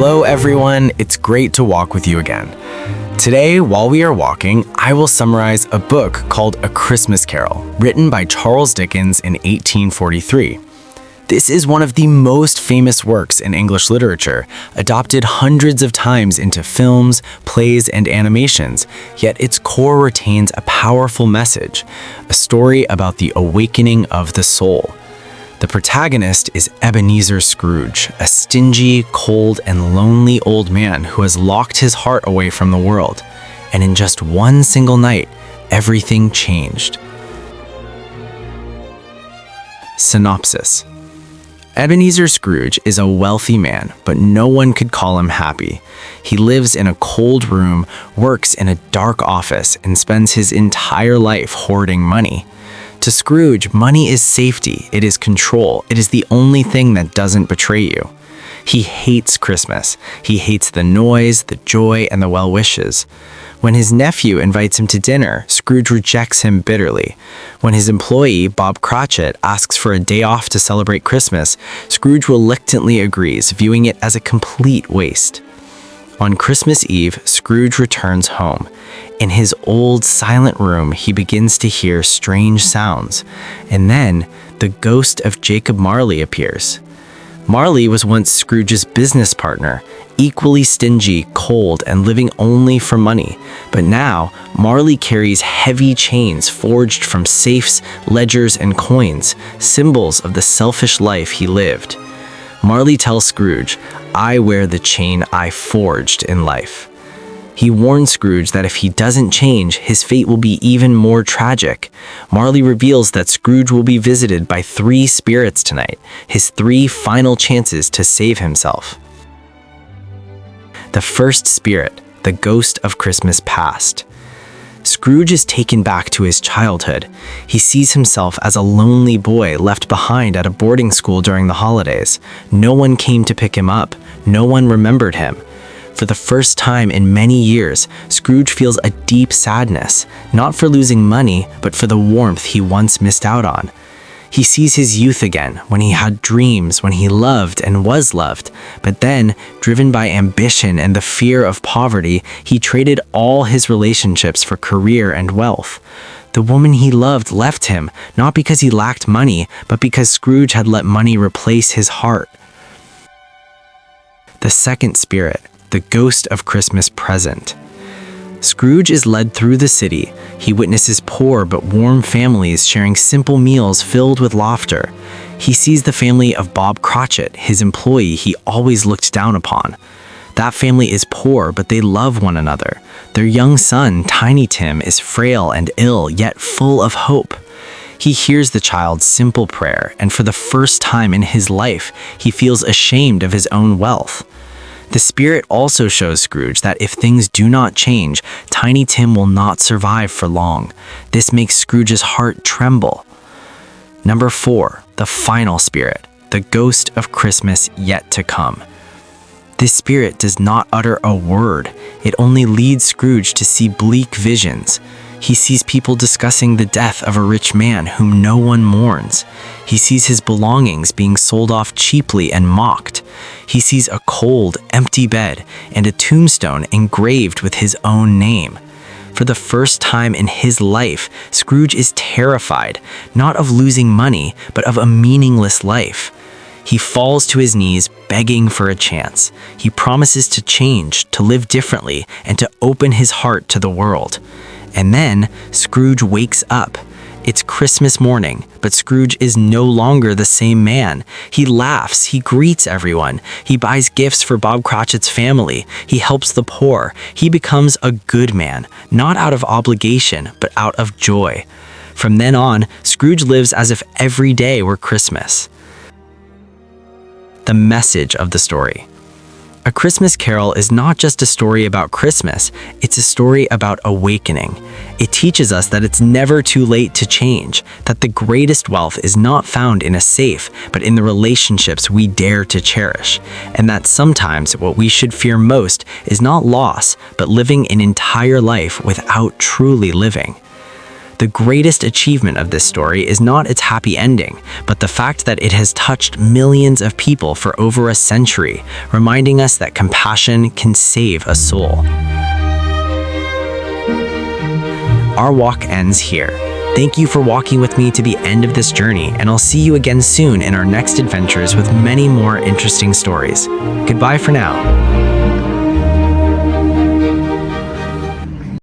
Hello everyone, it's great to walk with you again. Today, while we are walking, I will summarize a book called A Christmas Carol, written by Charles Dickens in 1843. This is one of the most famous works in English literature, adopted hundreds of times into films, plays, and animations, yet its core retains a powerful message, a story about the awakening of the soul. The protagonist is Ebenezer Scrooge, a stingy, cold, and lonely old man who has locked his heart away from the world. And in just one single night, everything changed. Synopsis. Ebenezer Scrooge is a wealthy man, but no one could call him happy. He lives in a cold room, works in a dark office, and spends his entire life hoarding money. To Scrooge, money is safety, it is control, it is the only thing that doesn't betray you. He hates Christmas. He hates the noise, the joy, and the well wishes. When his nephew invites him to dinner, Scrooge rejects him bitterly. When his employee, Bob Cratchit, asks for a day off to celebrate Christmas, Scrooge reluctantly agrees, viewing it as a complete waste. On Christmas Eve, Scrooge returns home. In his old, silent room, he begins to hear strange sounds, and then the ghost of Jacob Marley appears. Marley was once Scrooge's business partner, equally stingy, cold, and living only for money. But now, Marley carries heavy chains forged from safes, ledgers, and coins, symbols of the selfish life he lived. Marley tells Scrooge, "I wear the chain I forged in life." He warns Scrooge that if he doesn't change, his fate will be even more tragic. Marley reveals that Scrooge will be visited by 3 spirits tonight, his 3 final chances to save himself. The first spirit, the ghost of Christmas past. Scrooge is taken back to his childhood. He sees himself as a lonely boy left behind at a boarding school during the holidays. No one came to pick him up. No one remembered him. For the first time in many years, Scrooge feels a deep sadness, not for losing money, but for the warmth he once missed out on. He sees his youth again, when he had dreams, when he loved and was loved. But then, driven by ambition and the fear of poverty, he traded all his relationships for career and wealth. The woman he loved left him, not because he lacked money, but because Scrooge had let money replace his heart. The second spirit, the ghost of Christmas present. Scrooge is led through the city. He witnesses poor but warm families sharing simple meals filled with laughter. He sees the family of Bob Cratchit, his employee he always looked down upon. That family is poor, but they love one another. Their young son, Tiny Tim, is frail and ill, yet full of hope. He hears the child's simple prayer, and for the first time in his life, he feels ashamed of his own wealth. The spirit also shows Scrooge that if things do not change, Tiny Tim will not survive for long. This makes Scrooge's heart tremble. Number 4, the final spirit, the ghost of Christmas yet to come. This spirit does not utter a word. It only leads Scrooge to see bleak visions. He sees people discussing the death of a rich man whom no one mourns. He sees his belongings being sold off cheaply and mocked. He sees a cold, empty bed and a tombstone engraved with his own name. For the first time in his life, Scrooge is terrified, not of losing money, but of a meaningless life. He falls to his knees, begging for a chance. He promises to change, to live differently, and to open his heart to the world. And then Scrooge wakes up. It's Christmas morning, but Scrooge is no longer the same man. He laughs, he greets everyone, he buys gifts for Bob Cratchit's family, he helps the poor. He becomes a good man, not out of obligation, but out of joy. From then on, Scrooge lives as if every day were Christmas. The message of the story. A Christmas Carol is not just a story about Christmas, it's a story about awakening. It teaches us that it's never too late to change, that the greatest wealth is not found in a safe, but in the relationships we dare to cherish, and that sometimes what we should fear most is not loss, but living an entire life without truly living. The The greatest achievement of this story is not its happy ending, but the fact that it has touched millions of people for over a century, reminding us that compassion can save a soul. Our walk ends here. Thank you for walking with me to the end of this journey, and I'll see you again soon in our next adventures with many more interesting stories. Goodbye for now.